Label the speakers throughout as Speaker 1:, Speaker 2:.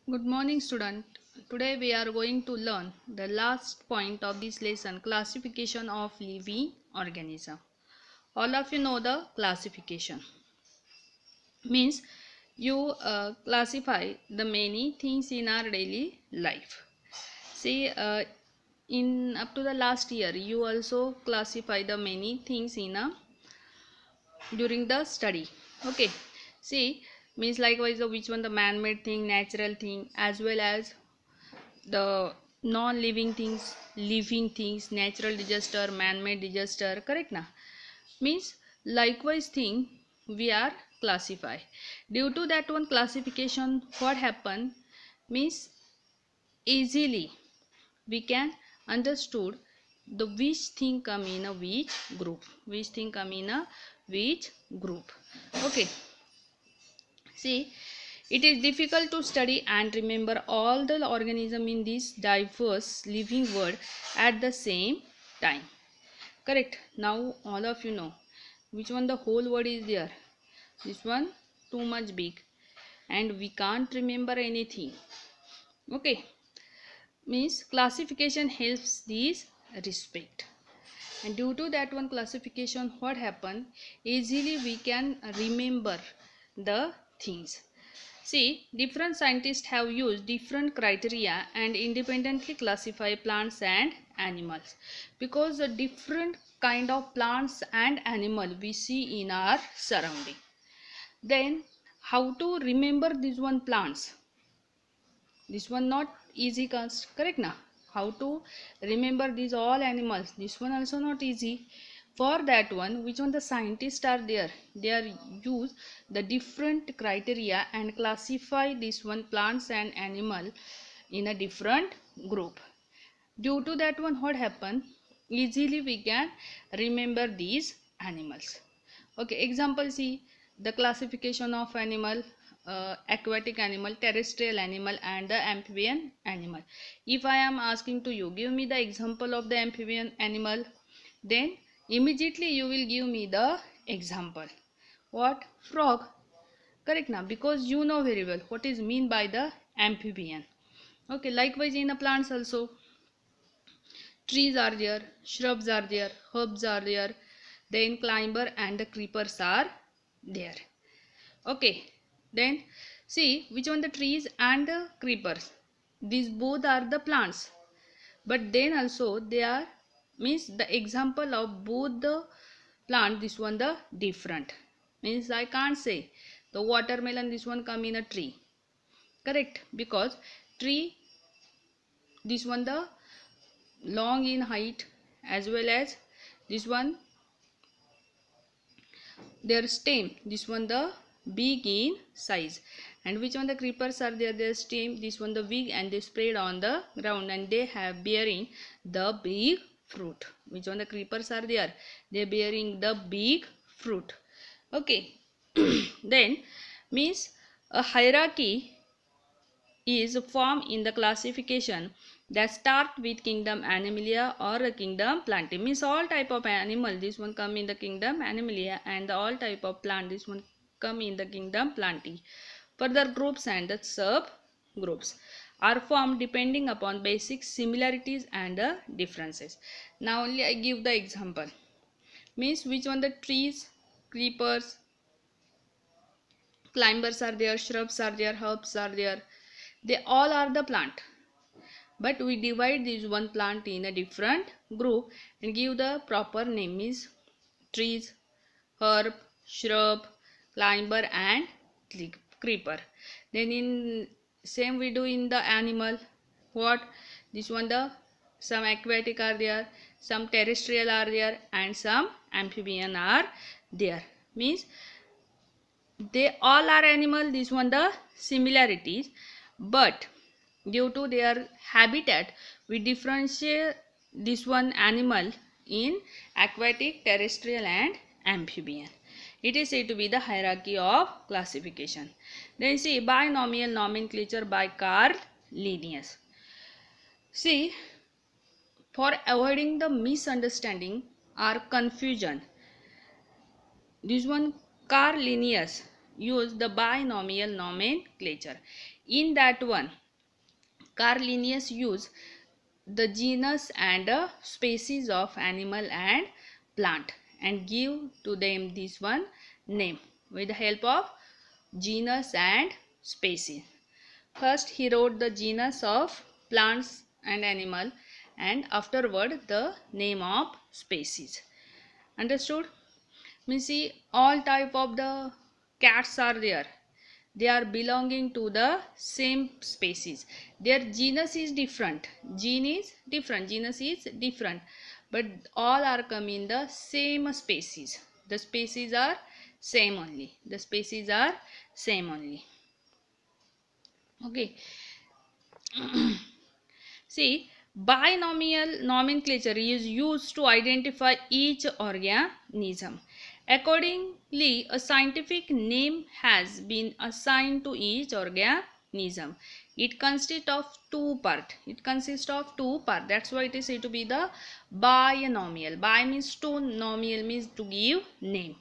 Speaker 1: Good morning, student. Today we are going to learn the last point of this lesson, classification of living organism. All of you know the classification. Means you classify the many things in our daily life. See, in up to the last year, you also classify the many things in a during the study. Okay. See, means likewise which one the man-made thing, natural thing, as well as the non-living things, living things, natural disaster, man-made disaster, correct na? Means likewise thing we are classify. Due to that one classification, what happen means easily we can understood the which thing come in a which thing come in a which group. Okay. See, it is difficult to study and remember all the organism in this diverse living world at the same time. Correct. Now all of you know which one the whole word is there. This one too much big and we can't remember anything. Okay. Means classification helps this respect. And due to that one classification, what happen? Easily we can remember the things. See, different scientists have used different criteria and independently classify plants and animals, because the different kind of plants and animal we see in our surrounding. Then how to remember this one plants? This one not easy, correct na? How to remember these all animals? This one also not easy. For that one, which one the scientists are there? They are use the different criteria and classify this one plants and animal in a different group. Due to that one, what happen? Easily we can remember these animals. Okay, example, see the classification of animal, aquatic animal, terrestrial animal and the amphibian animal. If I am asking to you, give me the example of the amphibian animal, then immediately you will give me the example. What? Frog. Correct now, because you know very well what is mean by the amphibian. Okay, likewise in the plants also, trees are there, shrubs are there, herbs are there, then climber and the creepers are there. Okay, then see which one the trees and the creepers. These both are the plants, but then also they are means the example of both the plant. This one the different means I can't say the watermelon this one come in a tree, correct, because tree this one the long in height, as well as this one their stem, this one the big in size. And which one the creepers are there? Their stem, this one the big, and they spread on the ground and they have bearing the big fruit. Which one the creepers are there? They bearing the big fruit. Okay. Then means a hierarchy is formed in the classification that start with kingdom Animalia or a kingdom Plantae. Means all type of animal, this one come in the kingdom Animalia, and the all type of plant, this one come in the kingdom Plantae. Further groups and the sub groups are formed depending upon basic similarities and differences. Now only I give the example. Means which one the trees, creepers, climbers are there, shrubs are there, herbs are there. They all are the plant, but we divide this one plant in a different group and give the proper name is trees, herb, shrub, climber and creeper. Then in same we do in the animal. What? This one the some aquatic are there, some terrestrial are there, and some amphibian are there. Means they all are animal, this one the similarities, but due to their habitat we differentiate this one animal in aquatic, terrestrial and amphibian. It is said to be the hierarchy of classification. Then see binomial nomenclature by Carl Linnaeus. See, for avoiding the misunderstanding or confusion, this one Carl Linnaeus use the binomial nomenclature. In that one, Carl Linnaeus used the genus and species of animal and plant and give to them this one name with the help of genus and species. First he wrote the genus of plants and animal, and afterward the name of species. Understood? Means see, all type of the cats are there. They are belonging to the same species. Their genus is different. Genus is different. But all are come in the same species. The species are same only. The species are same only. Okay. See, binomial nomenclature is used to identify each organism. Accordingly, a scientific name has been assigned to each organism. It consists of two parts. That's why it is said to be the binomial. Bi means to, nomial means to give name.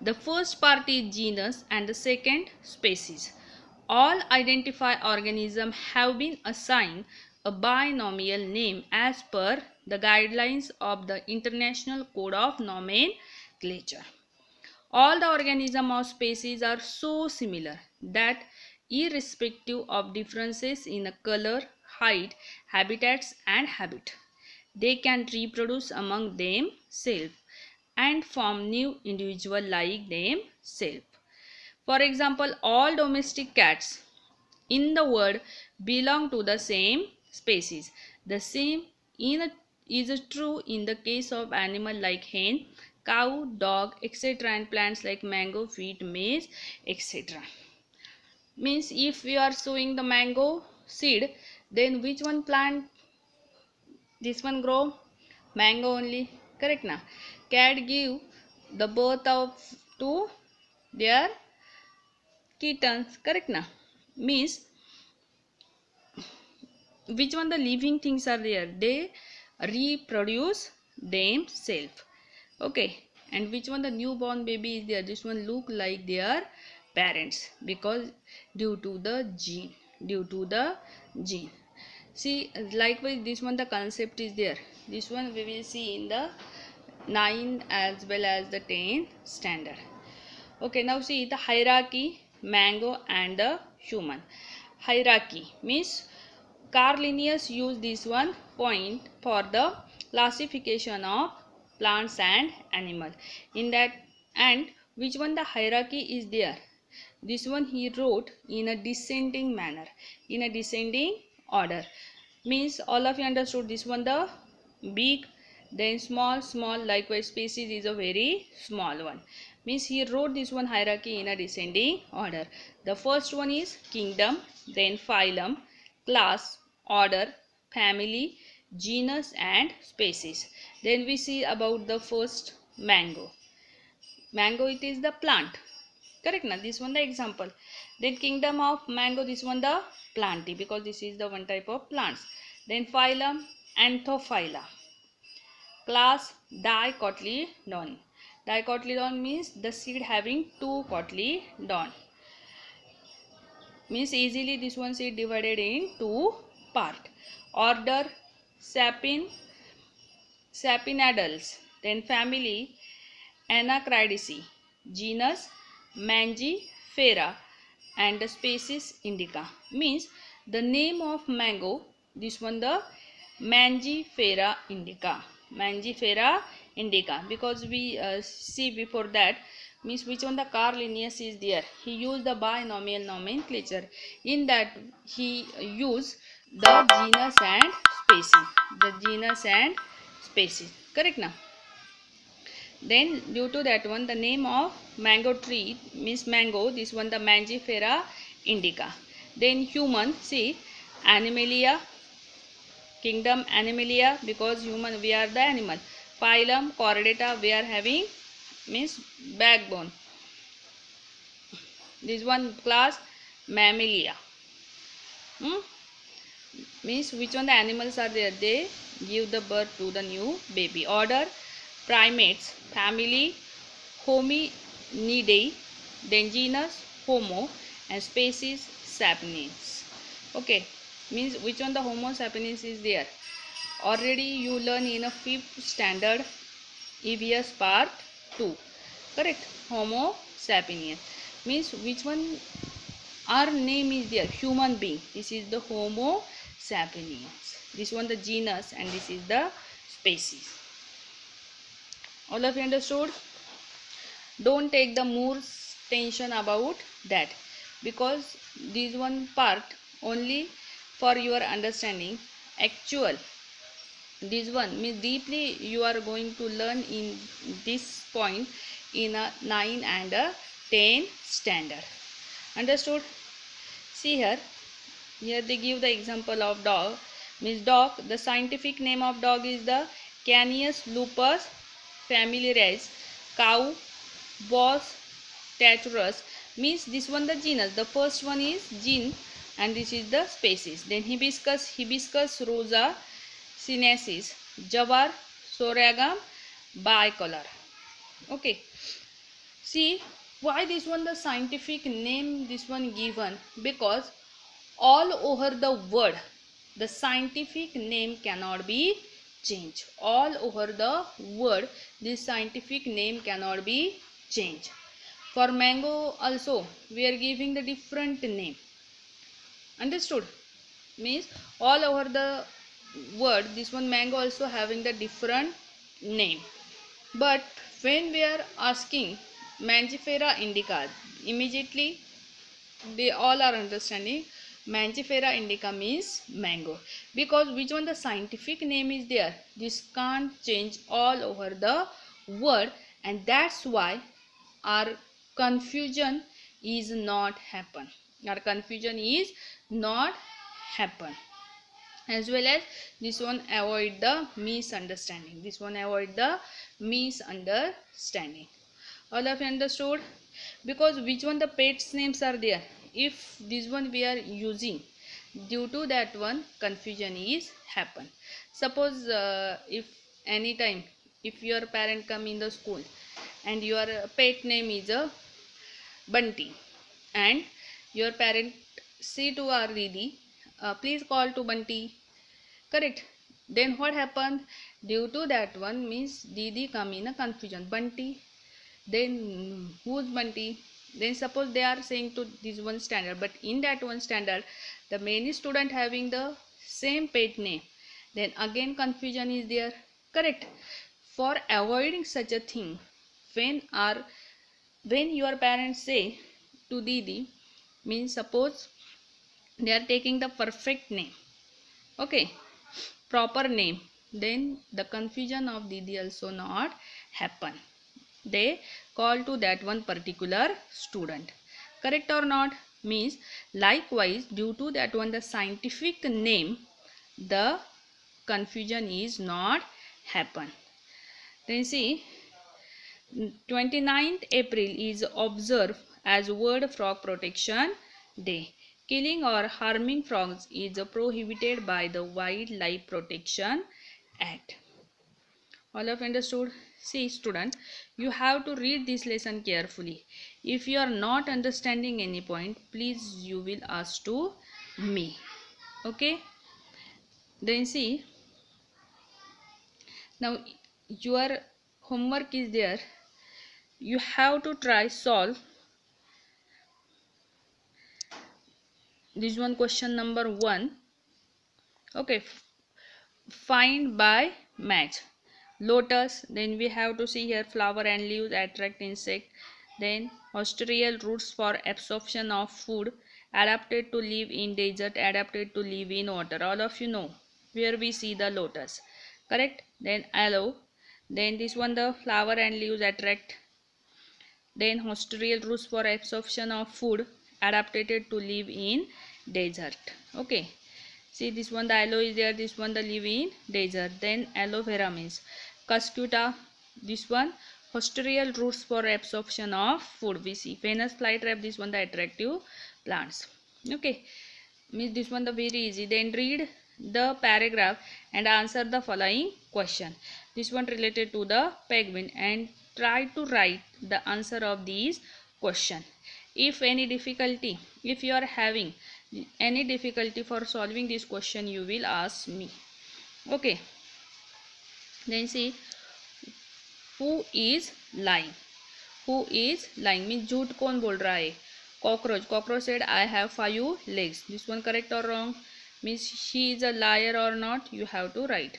Speaker 1: The first part is genus and the second species. All identified organisms have been assigned a binomial name as per the guidelines of the International Code of Nomenclature. All the organisms or species are so similar that irrespective of differences in color, height, habitats and habit, they can reproduce among themselves and form new individuals like themselves. For example, all domestic cats in the world belong to the same species. The same is true in the case of animals like hen, cow, dog, etc. and plants like mango, wheat, maize, etc. Means if we are sowing the mango seed, then which one plant? This one grow? Mango only. Correct na? Cat give the birth of to their kittens. Correct na? Means which one the living things are there, they reproduce themselves. Okay, and which one the newborn baby is there, this one look like their parents because due to the gene. See, likewise this one the concept is there. This one we will see in the 9th as well as the 10th standard. Okay, now see the hierarchy, mango and the human. Hierarchy means Carl Linnaeus used this one point for the classification of plants and animals. In that, and which one the hierarchy is there? This one he wrote in a descending manner, in a descending order. Means all of you understood this one the big, then small, likewise species is a very small one. Means he wrote this one hierarchy in a descending order. The first one is kingdom, then phylum, class, order, family, genus and species. Then we see about the first mango. Mango, it is the plant. Correct na? This one the example. Then kingdom of mango, this one the plantae because this is the one type of plants. Then phylum, Anthophylla. Class, Dicotyledon. Dicotyledon means the seed having two cotyledon. Means easily this one seed divided in two part. Order, Sapinadales. Then family, Anacrididae. Genus, Mangifera. And the species, Indica. Means the name of mango, this one the Mangifera indica. Mangifera indica, because we see before that, means which one the Carl Linnaeus is there. He used the binomial nomenclature. In that he used the genus and species. Correct now? Then due to that one, the name of mango tree means mango, this one the Mangifera indica. Then human, see, Animalia, kingdom Animalia because human, we are the animal. Phylum, Chordata, we are having means backbone. This one class Mammalia. Means which one the animals are there, they give the birth to the new baby. Order, primates. Family, Hominidae. Then genus, Homo and species sapiens. Okay, means which one the Homo sapiens is there. Already you learn in a 5th standard EVS part 2. Correct. Homo sapiens means which one our name is there, human being. This is the Homo sapiens. This one the genus and this is the species. All of you understood? Don't take the more tension about that, because this one part only for your understanding. Actual this one means deeply you are going to learn in this point in a 9 and a 10 standard. Understood? See here they give the example of dog. Means dog, the scientific name of dog is the Canis lupus familiaris. Cow, Bos taurus, means this one the genus. The first one is gene and this is the species. Then hibiscus rosa sinensis, Jawar sorghum bicolor. Okay, see why this one the scientific name this one given, because all over the world the scientific name cannot be changed. All over the world this scientific name cannot be changed. For mango also we are giving the different name. Understood? Means all over the world this one mango also having the different name. But when we are asking Mangifera indica, immediately they all are understanding Mangifera indica means mango, because which one the scientific name is there, this can't change all over the world, and that's why our confusion is not happen. Our confusion is not happen. As well as this one avoid the misunderstanding. This one avoid the misunderstanding. All of you understood? Because which one the pets names are there, if this one we are using, due to that one confusion is happen. Suppose if anytime if your parent come in the school and your pet name is a Bunty, and your parent say to our Didi, please call to Bunty. Correct? Then what happened? Due to that one means Didi come in a confusion. Bunty, then who's Bunty? Then suppose they are saying to this one standard, but in that one standard the many student having the same pet name, then again confusion is there. Correct? For avoiding such a thing, when your parents say to Didi, means suppose they are taking the perfect name, okay, proper name, then the confusion of Didi also not happen. They call to that one particular student. Correct or not? Means likewise due to that one the scientific name, the confusion is not happen. Then see 29th April is observed as World Frog Protection Day. Killing or harming frogs is prohibited by the Wildlife Protection Act. All of understood? See student, you have to read this lesson carefully. If you are not understanding any point, please you will ask to me. Okay? Then see, now your homework is there. You have to try solve this one question number 1. Okay, find by match. Lotus, then we have to see here flower and leaves attract insect, then hostarial roots for absorption of food, adapted to live in desert, adapted to live in water. All of you know where we see the lotus. Correct? Then aloe, then this one the flower and leaves attract, then hostarial roots for absorption of food, adapted to live in desert. Okay, see this one the aloe is there, this one the live in desert. Then aloe vera means cuscuta, this one hostarial roots for absorption of food. We see Venus flytrap, this one the attractive plants. Okay, means this one the very easy. Then read the paragraph and answer the following question. This one related to the penguin, and try to write the answer of these question. If you are having any difficulty for solving this question, you will ask me. Okay, then see, who is lying? Who is lying means झूठ कौन बोल रहा है? Cockroach said I have 5 legs. This one correct or wrong? Means she is a liar or not, you have to write.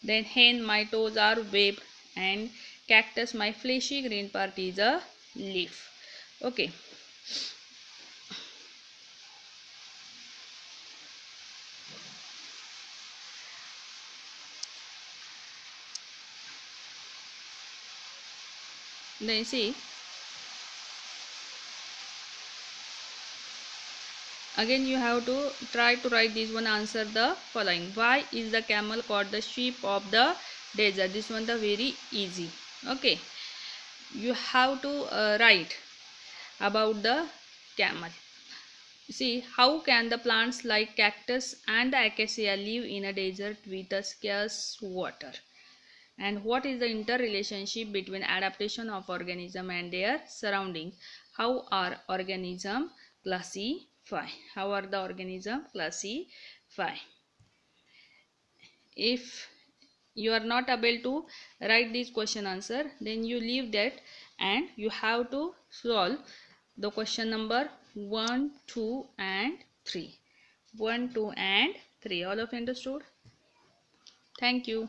Speaker 1: Then hen, my toes are webbed, and cactus, my fleshy green part is a leaf. Okay, then see, again you have to try to write this one. Answer the following. Why is the camel called the sheep of the desert? This one the very easy. Okay, you have to write about the camel. See, how can the plants like cactus and the acacia live in a desert with a scarce water? And what is the interrelationship between adaptation of organism and their surrounding? How are organism classified? How are the organism classified? If you are not able to write this question answer, then you leave that and you have to solve the question number 1, 2 and 3. 1, 2 and 3. All of you understood? Thank you.